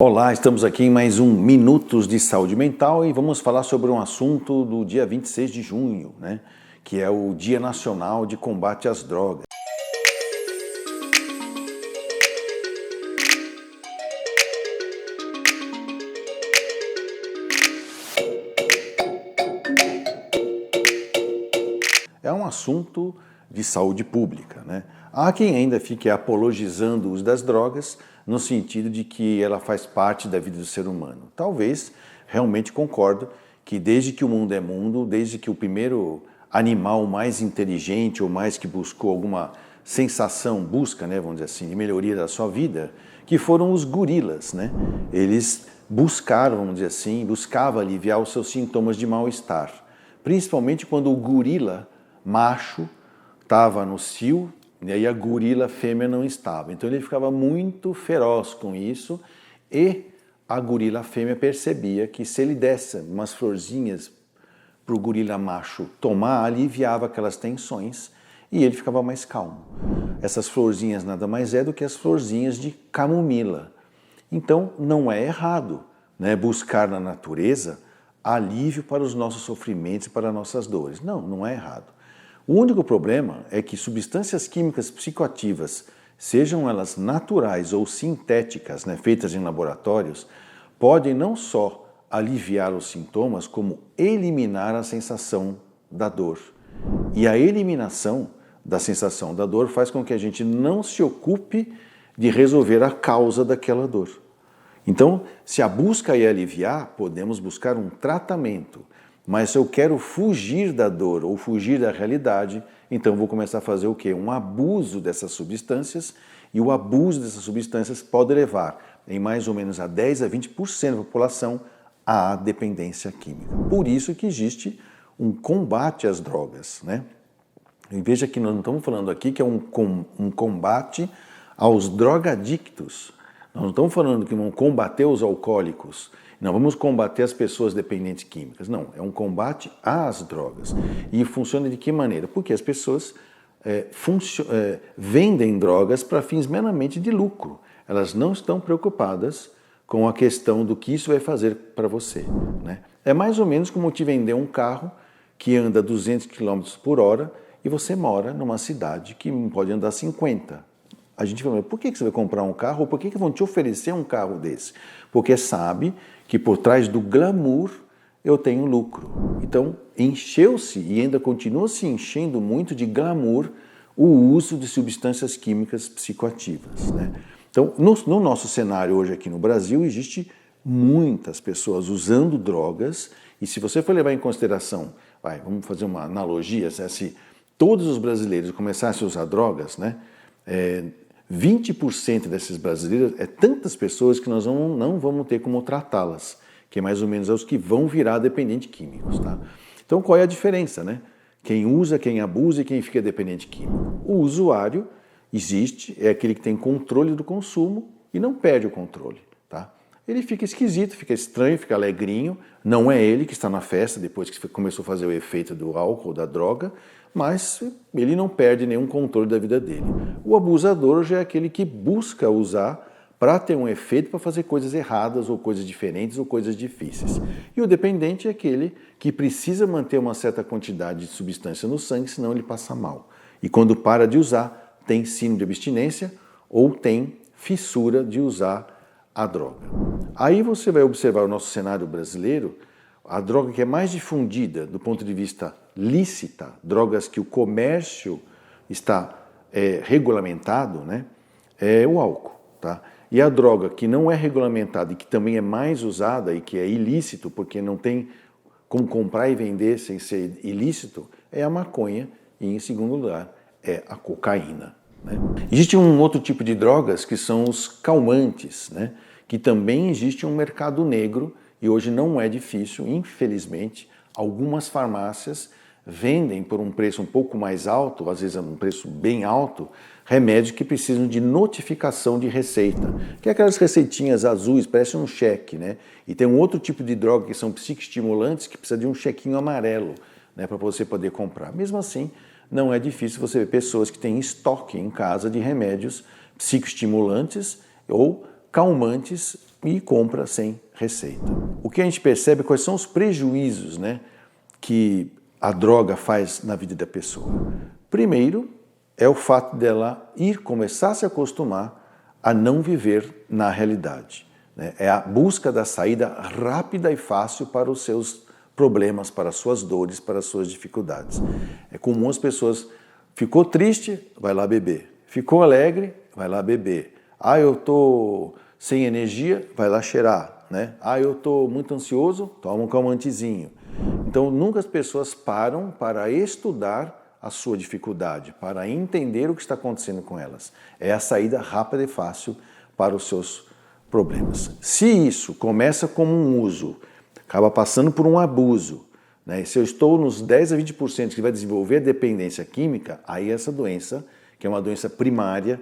Olá, estamos aqui em mais um Minutos de Saúde Mental e vamos falar sobre um assunto do dia 26 de junho, que é o Dia Nacional de Combate às Drogas. É um assunto de saúde pública, Há quem ainda fique apologizando o uso das drogas no sentido de que ela faz parte da vida do ser humano. Talvez realmente concordo que desde que o mundo é mundo, desde que o primeiro animal mais inteligente ou mais que buscou alguma sensação, vamos dizer assim, de melhoria da sua vida, que foram os gorilas, Eles buscaram, vamos dizer assim, buscavam aliviar os seus sintomas de mal-estar, principalmente quando o gorila macho estava no cio e aí a gorila fêmea não estava. Então ele ficava muito feroz com isso e a gorila fêmea percebia que se ele desse umas florzinhas para o gorila macho tomar, aliviava aquelas tensões e ele ficava mais calmo. Essas florzinhas nada mais é do que as florzinhas de camomila. Então não é errado, buscar na natureza alívio para os nossos sofrimentos e para nossas dores. Não é errado. O único problema é que substâncias químicas psicoativas, sejam elas naturais ou sintéticas, feitas em laboratórios, podem não só aliviar os sintomas, como eliminar a sensação da dor. E a eliminação da sensação da dor faz com que a gente não se ocupe de resolver a causa daquela dor. Então, se a busca é aliviar, podemos buscar um tratamento. Mas se eu quero fugir da dor ou fugir da realidade, então vou começar a fazer o quê? Um abuso dessas substâncias, e o abuso dessas substâncias pode levar em mais ou menos a 10 a 20% da população à dependência química. Por isso que existe um combate às drogas, E veja que nós não estamos falando aqui que é um combate aos drogadictos. Nós não estamos falando que vamos combater os alcoólicos. Não vamos combater as pessoas dependentes químicas. Não, é um combate às drogas. E funciona de que maneira? Porque as pessoas vendem drogas para fins meramente de lucro. Elas não estão preocupadas com a questão do que isso vai fazer para você. É mais ou menos como te vender um carro que anda 200 km por hora e você mora numa cidade que pode andar 50. A gente fala, por que você vai comprar um carro? Ou por que vão te oferecer um carro desse? Porque sabe que por trás do glamour eu tenho lucro. Então, encheu-se e ainda continua se enchendo muito de glamour o uso de substâncias químicas psicoativas. Então, no nosso cenário hoje aqui no Brasil, existe muitas pessoas usando drogas e se você for levar em consideração, vamos fazer uma analogia, se todos os brasileiros começassem a usar drogas, 20% desses brasileiros é tantas pessoas que nós não vamos ter como tratá-las, que é mais ou menos os que vão virar dependentes químicos. Então qual é a diferença? Quem usa, quem abusa e quem fica dependente químico. O usuário existe, é aquele que tem controle do consumo e não perde o controle. Ele fica esquisito, fica estranho, fica alegrinho, não é ele que está na festa depois que começou a fazer o efeito do álcool, da droga, mas ele não perde nenhum controle da vida dele. O abusador já é aquele que busca usar para ter um efeito, para fazer coisas erradas ou coisas diferentes ou coisas difíceis. E o dependente é aquele que precisa manter uma certa quantidade de substância no sangue, senão ele passa mal. E quando para de usar, tem síndrome de abstinência ou tem fissura de usar a droga. Aí você vai observar o nosso cenário brasileiro, a droga que é mais difundida do ponto de vista lícita, drogas que o comércio está regulamentado, é o álcool. E a droga que não é regulamentada e que também é mais usada e que é ilícito, porque não tem como comprar e vender sem ser ilícito, é a maconha e, em segundo lugar, é a cocaína. Existe um outro tipo de drogas que são os calmantes, que também existe um mercado negro e hoje não é difícil, infelizmente, algumas farmácias vendem por um preço um pouco mais alto, às vezes é um preço bem alto, remédios que precisam de notificação de receita, que é aquelas receitinhas azuis, parece um cheque, E tem um outro tipo de droga que são psicoestimulantes que precisa de um chequinho amarelo, para você poder comprar. Mesmo assim, não é difícil você ver pessoas que têm estoque em casa de remédios psicoestimulantes ou calmantes e compra sem receita. O que a gente percebe, quais são os prejuízos, né, que a droga faz na vida da pessoa? Primeiro, é o fato dela começar a se acostumar a não viver na realidade, né? É a busca da saída rápida e fácil para os seus problemas, para as suas dores, para as suas dificuldades. É comum as pessoas, ficou triste, vai lá beber. Ficou alegre, vai lá beber. Ah, eu estou sem energia, vai lá cheirar, né? Ah, eu estou muito ansioso, toma um calmantezinho. Então, nunca as pessoas param para estudar a sua dificuldade, para entender o que está acontecendo com elas. É a saída rápida e fácil para os seus problemas. Se isso começa como um uso, acaba passando por um abuso, né? Se eu estou nos 10 a 20% que vai desenvolver a dependência química, aí essa doença, que é uma doença primária,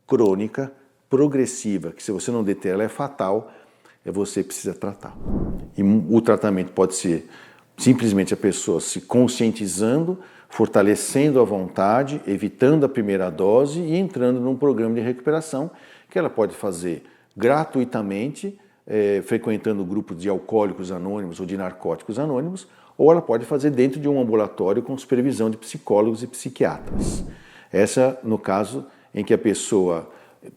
crônica, progressiva, que se você não deter ela é fatal, você precisa tratar. E o tratamento pode ser simplesmente a pessoa se conscientizando, fortalecendo a vontade, evitando a primeira dose e entrando num programa de recuperação que ela pode fazer gratuitamente, frequentando grupos de alcoólicos anônimos ou de narcóticos anônimos, ou ela pode fazer dentro de um ambulatório com supervisão de psicólogos e psiquiatras. Essa, no caso, em que a pessoa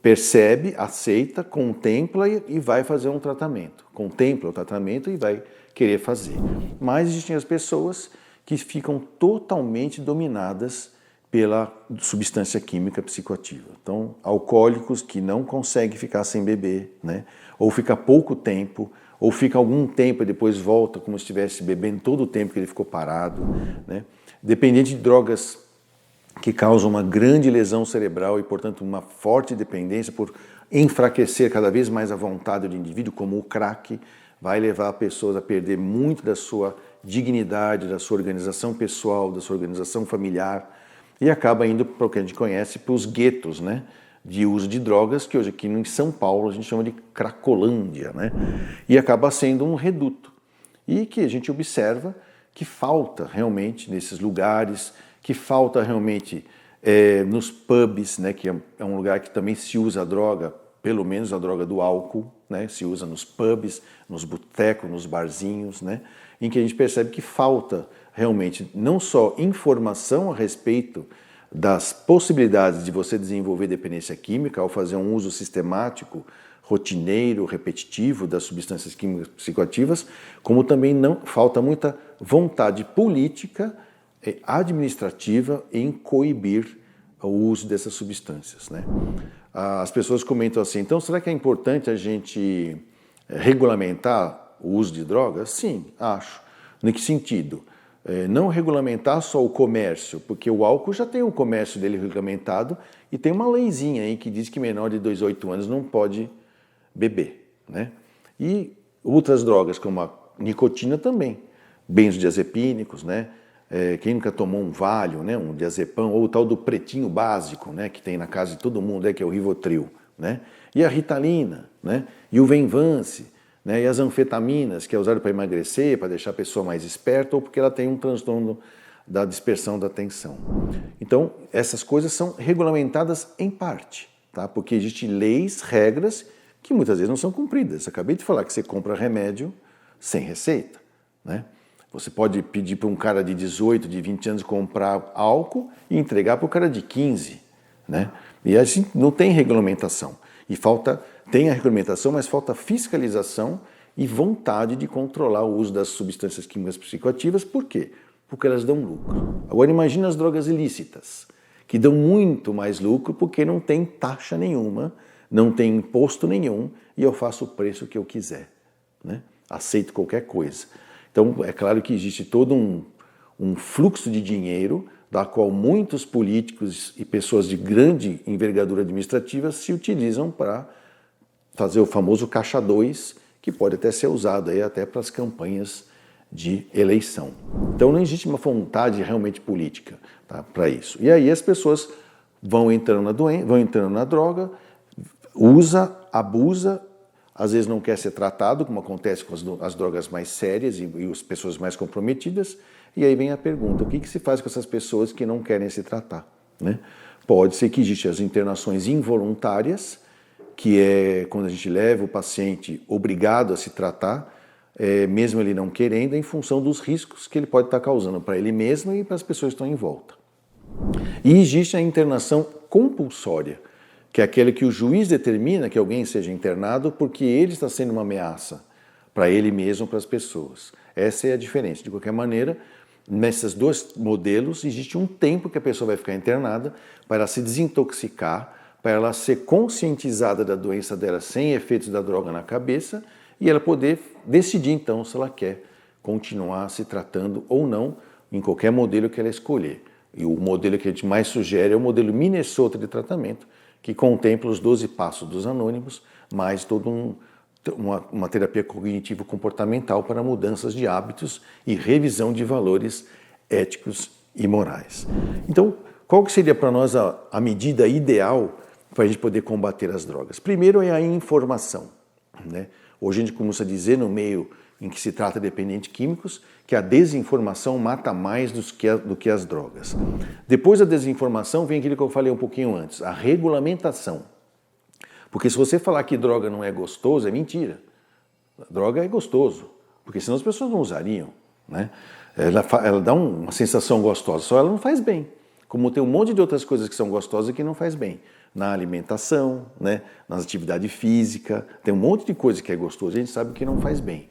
percebe, aceita, contempla e vai fazer um tratamento. Contempla o tratamento e vai querer fazer. Mas existem as pessoas que ficam totalmente dominadas pela substância química psicoativa. Então, alcoólicos que não conseguem ficar sem beber, né? Ou fica pouco tempo, ou fica algum tempo e depois volta como se estivesse bebendo todo o tempo que ele ficou parado, né? Dependente de drogas que causam uma grande lesão cerebral e, portanto, uma forte dependência por enfraquecer cada vez mais a vontade do indivíduo, como o crack, vai levar pessoas a perder muito da sua dignidade, da sua organização pessoal, da sua organização familiar, e acaba indo para o que a gente conhece, para os guetos, né, de uso de drogas, que hoje aqui em São Paulo a gente chama de Cracolândia, né, e acaba sendo um reduto. E que a gente observa que falta realmente nesses lugares, que falta realmente nos pubs, né, que é um lugar que também se usa a droga, pelo menos a droga do álcool, né, se usa nos pubs, nos botecos, nos barzinhos, né, em que a gente percebe que falta realmente não só informação a respeito das possibilidades de você desenvolver dependência química ao fazer um uso sistemático, rotineiro, repetitivo das substâncias químicas psicoativas, como também não falta muita vontade política, administrativa em coibir o uso dessas substâncias, né? As pessoas comentam assim, então será que é importante a gente regulamentar o uso de drogas? Sim, acho. Em que sentido? Não regulamentar só o comércio, porque o álcool já tem o comércio dele regulamentado e tem uma leizinha aí que diz que menor de 18 anos não pode beber, né? E outras drogas, como a nicotina também, benzodiazepínicos, né? Quem nunca tomou um Valium, né, um diazepam, ou o tal do pretinho básico, né, que tem na casa de todo mundo, que é o Rivotril, né? E a Ritalina, né? E o Venvance, né? E as anfetaminas, que é usado para emagrecer, para deixar a pessoa mais esperta, ou porque ela tem um transtorno da dispersão da atenção. Então, essas coisas são regulamentadas em parte, tá? Porque existem leis, regras, que muitas vezes não são cumpridas. Eu acabei de falar que você compra remédio sem receita, né? Você pode pedir para um cara de 18, de 20 anos comprar álcool e entregar para o cara de 15, né? E assim não tem regulamentação. E tem a regulamentação, mas falta fiscalização e vontade de controlar o uso das substâncias químicas psicoativas. Por quê? Porque elas dão lucro. Agora imagina as drogas ilícitas, que dão muito mais lucro porque não tem taxa nenhuma, não tem imposto nenhum e eu faço o preço que eu quiser, né? Aceito qualquer coisa. Então, é claro que existe todo um fluxo de dinheiro da qual muitos políticos e pessoas de grande envergadura administrativa se utilizam para fazer o famoso caixa 2, que pode até ser usado aí até para as campanhas de eleição. Então, não existe uma vontade realmente política, tá, para isso. E aí as pessoas vão entrando na doença, vão entrando na droga, usa, abusa, às vezes não quer ser tratado, como acontece com as drogas mais sérias e as pessoas mais comprometidas. E aí vem a pergunta, o que se faz com essas pessoas que não querem se tratar, né? Pode ser que existam as internações involuntárias, que é quando a gente leva o paciente obrigado a se tratar, mesmo ele não querendo, em função dos riscos que ele pode estar causando para ele mesmo e para as pessoas que estão em volta. E existe a internação compulsória, que é aquela que o juiz determina que alguém seja internado porque ele está sendo uma ameaça para ele mesmo, para as pessoas. Essa é a diferença. De qualquer maneira, nesses dois modelos, existe um tempo que a pessoa vai ficar internada para ela se desintoxicar, para ela ser conscientizada da doença dela sem efeitos da droga na cabeça e ela poder decidir então se ela quer continuar se tratando ou não em qualquer modelo que ela escolher. E o modelo que a gente mais sugere é o modelo Minnesota de tratamento, que contempla os 12 passos dos anônimos, mais toda uma terapia cognitivo-comportamental para mudanças de hábitos e revisão de valores éticos e morais. Então, qual que seria para nós a medida ideal para a gente poder combater as drogas? Primeiro é a informação, né? Hoje a gente começa a dizer, no meio em que se trata de dependentes químicos, que a desinformação mata mais do que as drogas. Depois da desinformação vem aquilo que eu falei um pouquinho antes, a regulamentação. Porque se você falar que droga não é gostoso, é mentira. Droga é gostoso, porque senão as pessoas não usariam, né? Ela dá uma sensação gostosa, só ela não faz bem. Como tem um monte de outras coisas que são gostosas que não faz bem. Na alimentação, né? Na atividade física, tem um monte de coisa que é gostoso, a gente sabe que não faz bem.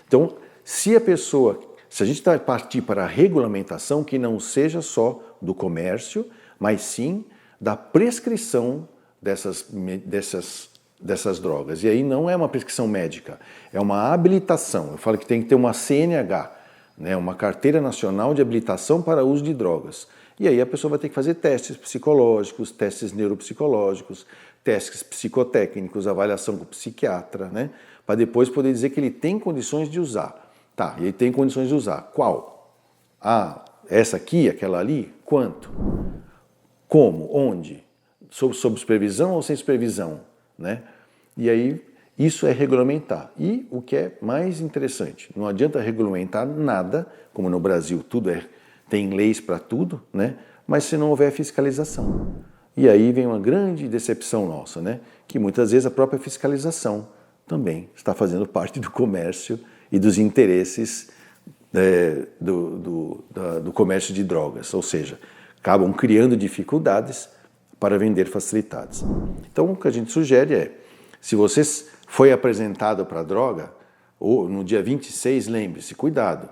Então, se a gente partir para a regulamentação, que não seja só do comércio, mas sim da prescrição dessas drogas. E aí não é uma prescrição médica, é uma habilitação. Eu falo que tem que ter uma CNH, né? Uma Carteira Nacional de Habilitação para Uso de Drogas. E aí a pessoa vai ter que fazer testes psicológicos, testes neuropsicológicos, testes psicotécnicos, avaliação com o psiquiatra, né? Para depois poder dizer que ele tem condições de usar. Tá, ele tem condições de usar. Qual? Ah, essa aqui, aquela ali? Quanto? Como? Onde? Sob supervisão ou sem supervisão? Né? E aí, isso é regulamentar. E o que é mais interessante, não adianta regulamentar nada, como no Brasil tem leis para tudo, né? Mas se não houver fiscalização. E aí vem uma grande decepção nossa, né? Que muitas vezes a própria fiscalização também está fazendo parte do comércio e dos interesses do comércio de drogas, ou seja, acabam criando dificuldades para vender facilitados. Então, o que a gente sugere é, se você foi apresentado para a droga, ou no dia 26, lembre-se, cuidado,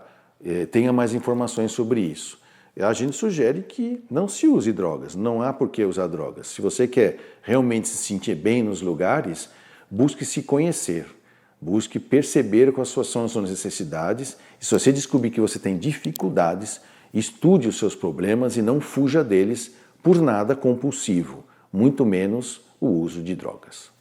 tenha mais informações sobre isso. A gente sugere que não se use drogas, não há por que usar drogas. Se você quer realmente se sentir bem nos lugares, busque se conhecer, busque perceber quais são as suas necessidades, e se você descobrir que você tem dificuldades, estude os seus problemas e não fuja deles por nada compulsivo, muito menos o uso de drogas.